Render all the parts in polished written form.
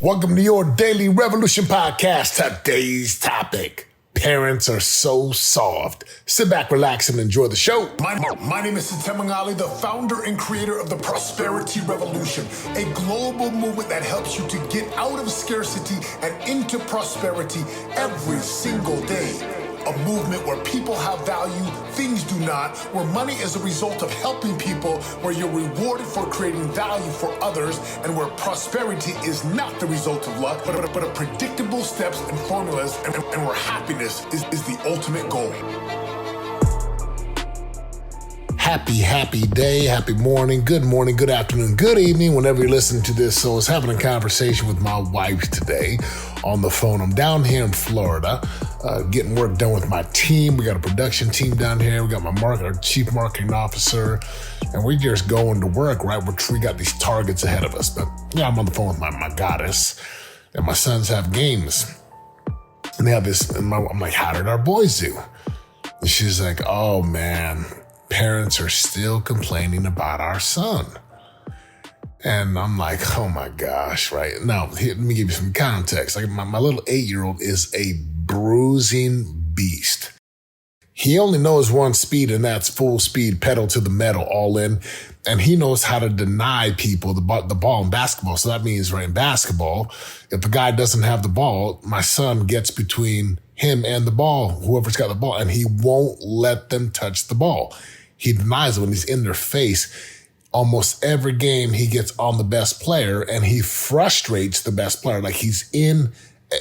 Welcome to your Daily Revolution Podcast. Today's topic: parents are so soft. Sit back, relax, and enjoy the show. My name is Setema, Gali, the founder and creator of the Prosperity Revolution, a global movement that helps you to get out of scarcity and into prosperity every single day. A movement where people have value, things do not, where money is a result of helping people, where you're rewarded for creating value for others, and where prosperity is not the result of luck, but a predictable steps and formulas, and where happiness is the ultimate goal. Happy day, happy morning, good afternoon, good evening, whenever you're listening to this. So I was having a conversation with my wife today on the phone. I'm down here in Florida, getting work done with my team. We got a production team down here. We got our chief marketing officer, and we're just going to work, right? We got these targets ahead of us. But yeah, I'm on the phone with my goddess, and my sons have games. And they have this, and I'm like, how did our boys do? And she's like, oh man, parents are still complaining about our son. And I'm like, oh my gosh, right? Now, let me give you some context. Like my little 8-year-old is a bruising beast. He only knows one speed, and that's full speed, pedal to the metal, all in. And he knows how to deny people the ball in basketball. So that means, right, in basketball, if the guy doesn't have the ball, my son gets between him and the ball, whoever's got the ball, and he won't let them touch the ball. He denies it when he's in their face. Almost every game he gets on the best player, and he frustrates the best player. Like he's in,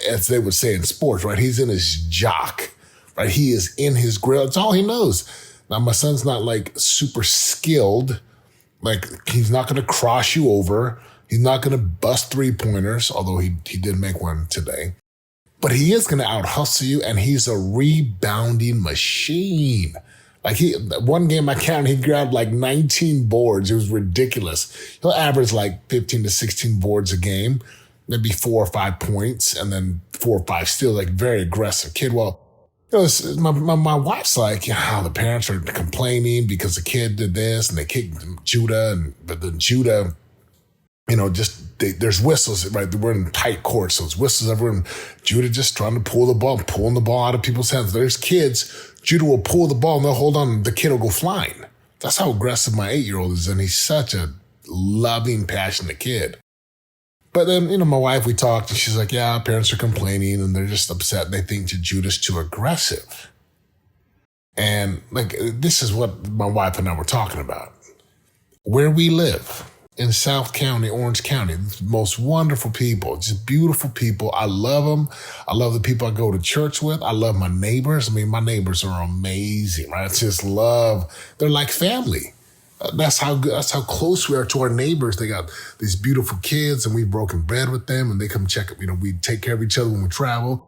as they would say in sports, right? He's in his jock, right? He is in his grill. It's all he knows. Now, my son's not like super skilled. Like he's not going to cross you over. He's not going to bust 3-pointers, although he did make one today. But he is going to out-hustle you, and he's a rebounding machine. Like one game I counted, he grabbed like 19 boards. It was ridiculous. He'll average like 15 to 16 boards a game, maybe 4 or 5 points, and then 4 or 5 steals. Like very aggressive kid. Well, my wife's like, the parents are complaining because the kid did this and they kicked Judah, but then Judah, there's whistles, right? We're in tight courts, so there's whistles everywhere. And Judah just trying to pulling the ball out of people's hands. There's kids. Judah will pull the ball and they'll hold on, and the kid will go flying. That's how aggressive my 8-year-old is, and he's such a loving, passionate kid. But then, my wife, we talked, and she's like, yeah, parents are complaining, and they're just upset. They think that Judah's too aggressive. And like, this is what my wife and I were talking about. Where we live, in South County, Orange County, most wonderful people, just beautiful people. I love them. I love the people I go to church with. I love my neighbors. I mean, my neighbors are amazing, right? I just love, they're like family. That's how close we are to our neighbors. They got these beautiful kids, and we've broken bread with them, and they come check up. We take care of each other when we travel.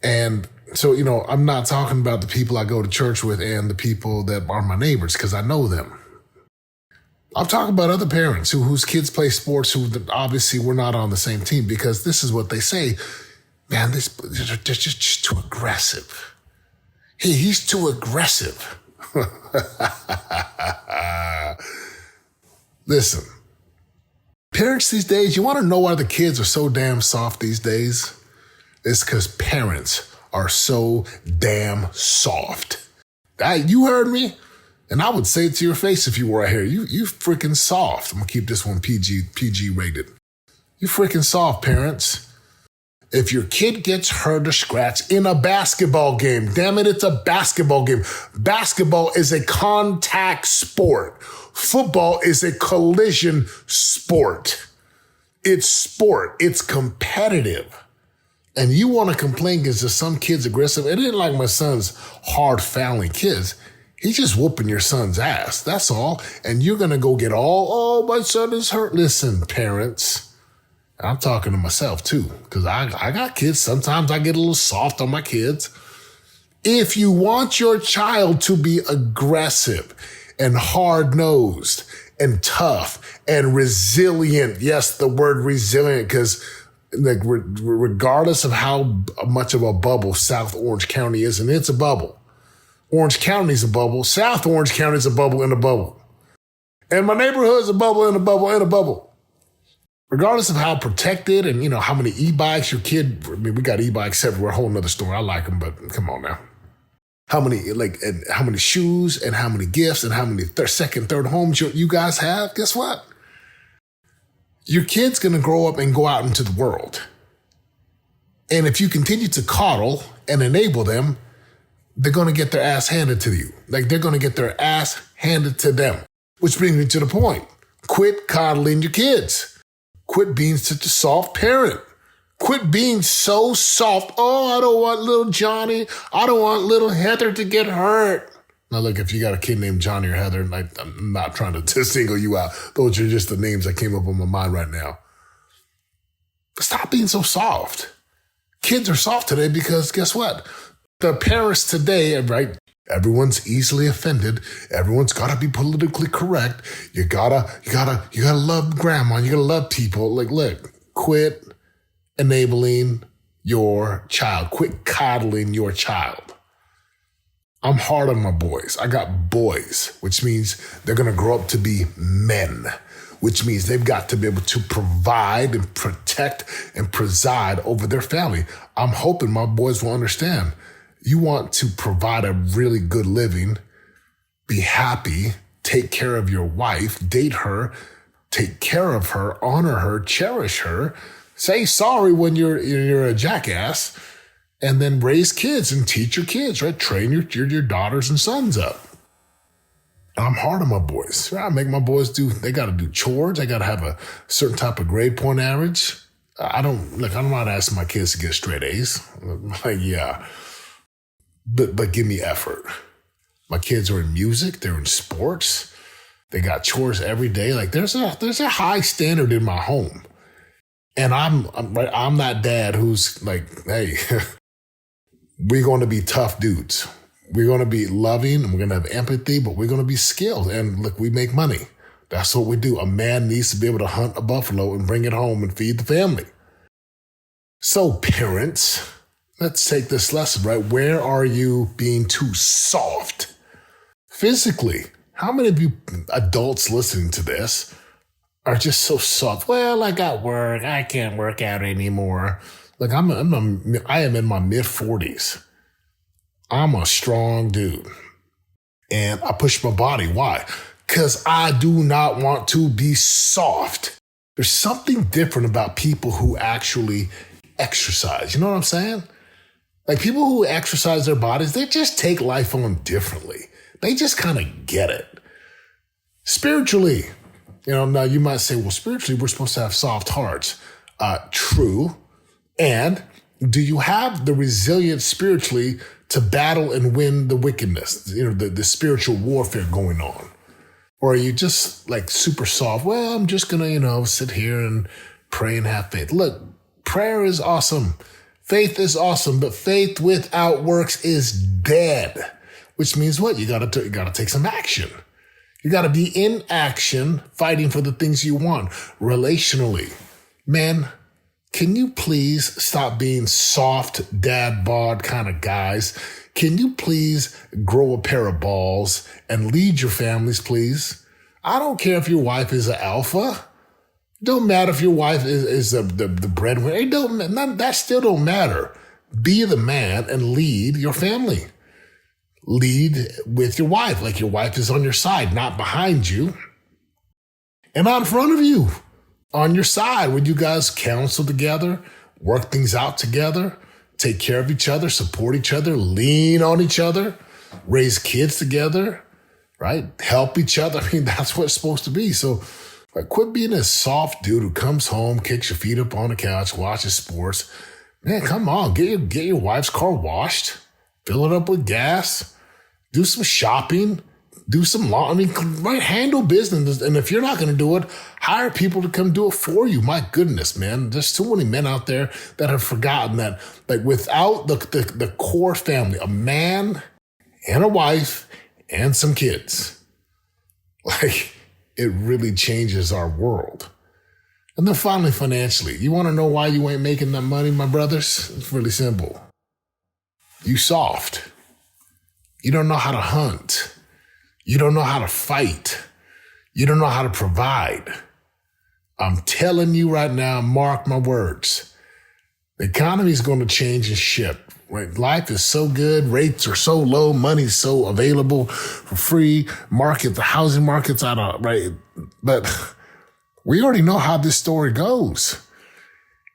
And so, I'm not talking about the people I go to church with and the people that are my neighbors, because I know them. I'm talking about other parents whose kids play sports, who obviously we're not on the same team, because this is what they say. Man, they're just too aggressive. Hey, he's too aggressive. Listen, parents these days, you want to know why the kids are so damn soft these days? It's because parents are so damn soft. You heard me? And I would say it to your face if you were right here. You freaking soft. I'm going to keep this one PG rated. You freaking soft, parents. If your kid gets hurt or scratched in a basketball game, damn it, it's a basketball game. Basketball is a contact sport. Football is a collision sport. It's sport. It's competitive. And you want to complain because there's some kids aggressive. It ain't like my son's hard fouling kids. He's just whooping your son's ass. That's all. And you're going to go get my son is hurt. Listen, parents, I'm talking to myself too, because I got kids. Sometimes I get a little soft on my kids. If you want your child to be aggressive and hard-nosed and tough and resilient, yes, the word resilient, because regardless of how much of a bubble South Orange County is, and it's a bubble. Orange County's a bubble. South Orange County's a bubble in a bubble. And my neighborhood's a bubble in a bubble in a bubble. Regardless of how protected and, how many e-bikes your kid, we got e-bikes everywhere, a whole nother story. I like them, but come on now. How many shoes and how many gifts and how many second, third homes you guys have? Guess what? Your kid's going to grow up and go out into the world. And if you continue to coddle and enable them, they're going to get their ass handed to you. They're going to get their ass handed to them. Which brings me to the point. Quit coddling your kids. Quit being such a soft parent. Quit being so soft. Oh, I don't want little Johnny. I don't want little Heather to get hurt. Now, look, if you got a kid named Johnny or Heather, I'm not trying to single you out. Those are just the names that came up on my mind right now. But stop being so soft. Kids are soft today because guess what? The parents today, right? Everyone's easily offended. Everyone's got to be politically correct. You gotta love grandma. You gotta love people. Look, quit enabling your child. Quit coddling your child. I'm hard on my boys. I got boys, which means they're going to grow up to be men, which means they've got to be able to provide and protect and preside over their family. I'm hoping my boys will understand. You want to provide a really good living, be happy, take care of your wife, date her, take care of her, honor her, cherish her, say sorry when you're a jackass, and then raise kids and teach your kids, right? Train your daughters and sons up. And I'm hard on my boys. I make my boys they got to do chores. They got to have a certain type of grade point average. I'm not asking my kids to get straight A's. Yeah. But give me effort. My kids are in music. They're in sports. They got chores every day. There's a high standard in my home. And I'm that dad who's hey, we're going to be tough dudes. We're going to be loving and we're going to have empathy, but we're going to be skilled. And look, we make money. That's what we do. A man needs to be able to hunt a buffalo and bring it home and feed the family. So parents, let's take this lesson, right? Where are you being too soft? Physically, how many of you adults listening to this are just so soft? Well, I got work. I can't work out anymore. I am in my mid-40s. I'm a strong dude. And I push my body. Why? Because I do not want to be soft. There's something different about people who actually exercise. You know what I'm saying? People who exercise their bodies, they just take life on differently. They just kind of get it. Spiritually, now you might say, well, spiritually, we're supposed to have soft hearts. True. And do you have the resilience spiritually to battle and win the wickedness, the spiritual warfare going on? Or are you just super soft? Well, I'm just going to, sit here and pray and have faith. Look, prayer is awesome. Faith is awesome, but faith without works is dead, which means what? You got to take some action. You got to be in action, fighting for the things you want relationally. Man, can you please stop being soft, dad bod kind of guys? Can you please grow a pair of balls and lead your families, please? I don't care if your wife is an alpha. It don't matter if your wife is the breadwinner. That still don't matter. Be the man and lead your family. Lead with your wife, your wife is on your side, not behind you. And out in front of you, on your side, when you guys counsel together, work things out together, take care of each other, support each other, lean on each other, raise kids together, right? Help each other. That's what it's supposed to be. So quit being a soft dude who comes home, kicks your feet up on the couch, watches sports. Man, come on, get your wife's car washed, fill it up with gas, do some shopping, do some law. Handle business. And if you're not going to do it, hire people to come do it for you. My goodness, man. There's too many men out there that have forgotten that, without the core family, a man and a wife and some kids, it really changes our world. And then finally, financially, you want to know why you ain't making that money, my brothers? It's really simple. You soft. You don't know how to hunt. You don't know how to fight. You don't know how to provide. I'm telling you right now, mark my words. The economy is going to change and shift. Right? Life is so good. Rates are so low. Money's so available for free. The housing market's out of, right? But we already know how this story goes.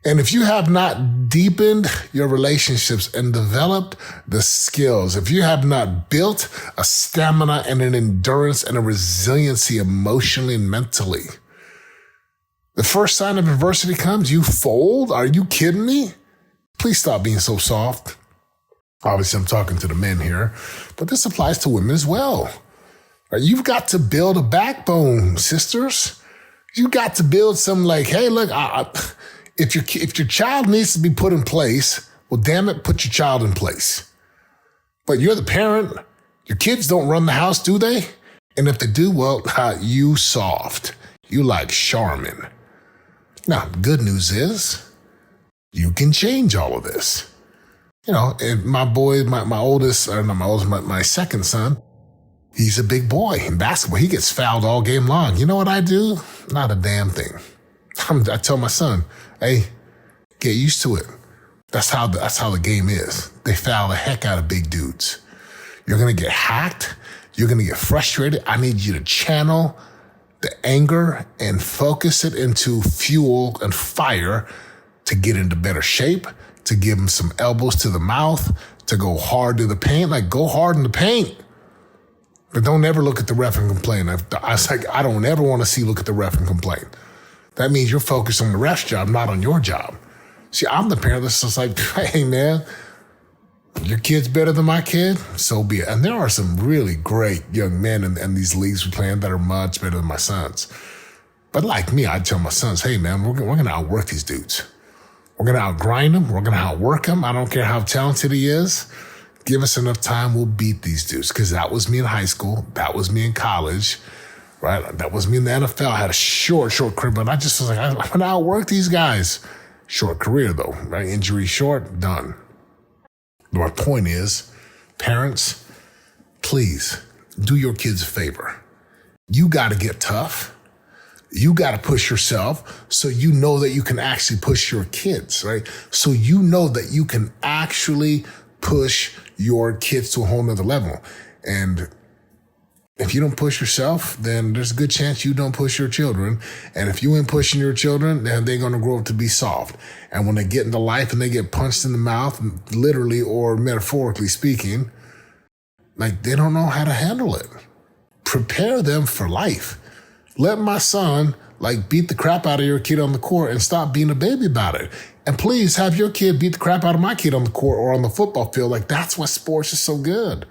And if you have not deepened your relationships and developed the skills, if you have not built a stamina and an endurance and a resiliency emotionally and mentally, the first sign of adversity comes, you fold? Are you kidding me? Please stop being so soft. Obviously, I'm talking to the men here, but this applies to women as well. Right? You've got to build a backbone, sisters. You got to build some like, hey, look, if your child needs to be put in place, well, damn it, put your child in place. But you're the parent. Your kids don't run the house, do they? And if they do, well, you soft. You like Charmin. Now, good news is you can change all of this. You know, and my boy, my second son, he's a big boy in basketball. He gets fouled all game long. You know what I do? Not a damn thing. I tell my son, hey, get used to it. That's how the game is. They foul the heck out of big dudes. You're going to get hacked. You're going to get frustrated. I need you to channel the anger and focus it into fuel and fire to get into better shape, to give them some elbows to the mouth, to go hard to the paint. Like, go hard in the paint. But don't ever look at the ref and complain. I don't ever want to see look at the ref and complain. That means you're focused on the ref's job, not on your job. See, I'm the parent that's just like, hey, man, your kid's better than my kid, so be it. And there are some really great young men in these leagues we play in that are much better than my sons. But like me, I tell my sons, hey, man, we're going to outwork these dudes. We're going to outgrind them. We're going to outwork them. I don't care how talented he is. Give us enough time, we'll beat these dudes. Because that was me in high school. That was me in college. Right? That was me in the NFL. I had a short career, but I just was like, I'm going to outwork these guys. Short career, though. Right? Injury short, done. My point is, parents, please do your kids a favor. You got to get tough. You got to push yourself so you know that you can actually push your kids, right? So you know that you can actually push your kids to a whole nother level. And if you don't push yourself, then there's a good chance you don't push your children. And if you ain't pushing your children, then they're going to grow up to be soft. And when they get into life and they get punched in the mouth, literally or metaphorically speaking, like they don't know how to handle it. Prepare them for life. Let my son beat the crap out of your kid on the court and stop being a baby about it. And please have your kid beat the crap out of my kid on the court or on the football field. Like, that's why sports is so good.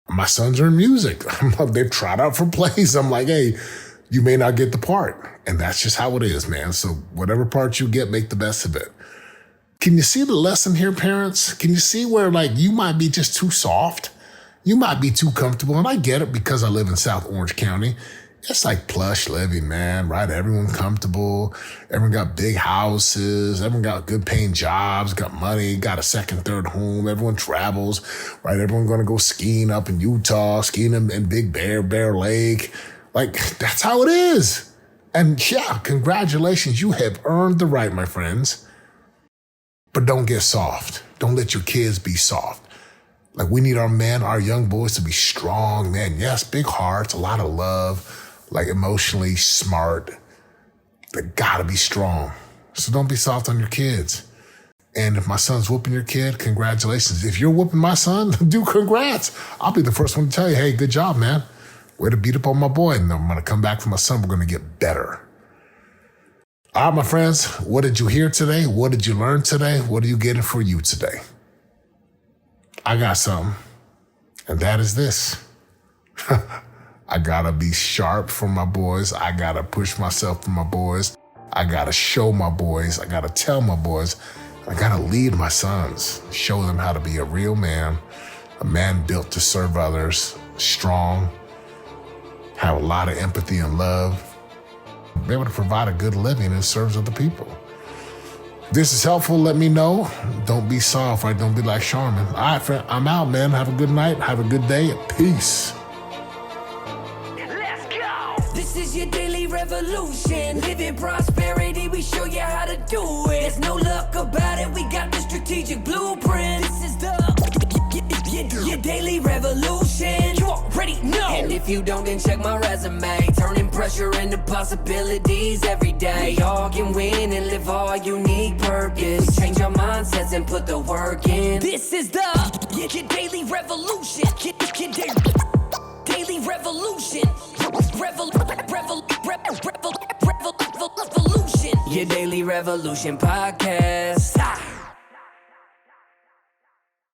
My sons are in music. They've tried out for plays. I'm like, hey, you may not get the part. And that's just how it is, man. So whatever part you get, make the best of it. Can you see the lesson here, parents? Can you see where you might be just too soft? You might be too comfortable. And I get it because I live in South Orange County. It's like plush living, man, right? Everyone comfortable. Everyone got big houses. Everyone got good paying jobs, got money, got a second, third home. Everyone travels, right? Everyone going to go skiing up in Utah, skiing in Big Bear Lake. That's how it is. And yeah, congratulations. You have earned the right, my friends. But don't get soft. Don't let your kids be soft. We need our men, our young boys to be strong, man. Yes, big hearts, a lot of love. Emotionally smart. They gotta be strong. So don't be soft on your kids. And if my son's whooping your kid, congratulations. If you're whooping my son, do congrats. I'll be the first one to tell you, hey, good job, man. Way to beat up on my boy. And I'm gonna come back for my son. We're gonna get better. All right, my friends, what did you hear today? What did you learn today? What are you getting for you today? I got something, and that is this. I gotta be sharp for my boys. I gotta push myself for my boys. I gotta show my boys. I gotta tell my boys. I gotta lead my sons. Show them how to be a real man, a man built to serve others, strong, have a lot of empathy and love, be able to provide a good living and serves other people. If this is helpful, let me know. Don't be soft, right? Don't be like Charmin. All right, friend, I'm out, man. Have a good night. Have a good day. Peace. Let's go. This is your daily revolution. Live in prosperity, we show you how to do it. There's no luck about it, we got the strategic blueprint. This is your daily revolution. You already know. And if you don't, then check my resume. Turning pressure into possibilities every day. Y'all can win and live our unique purpose. We change our mindsets and put the work in. This is your daily revolution. Daily revolution. Revolution. Your daily revolution podcast.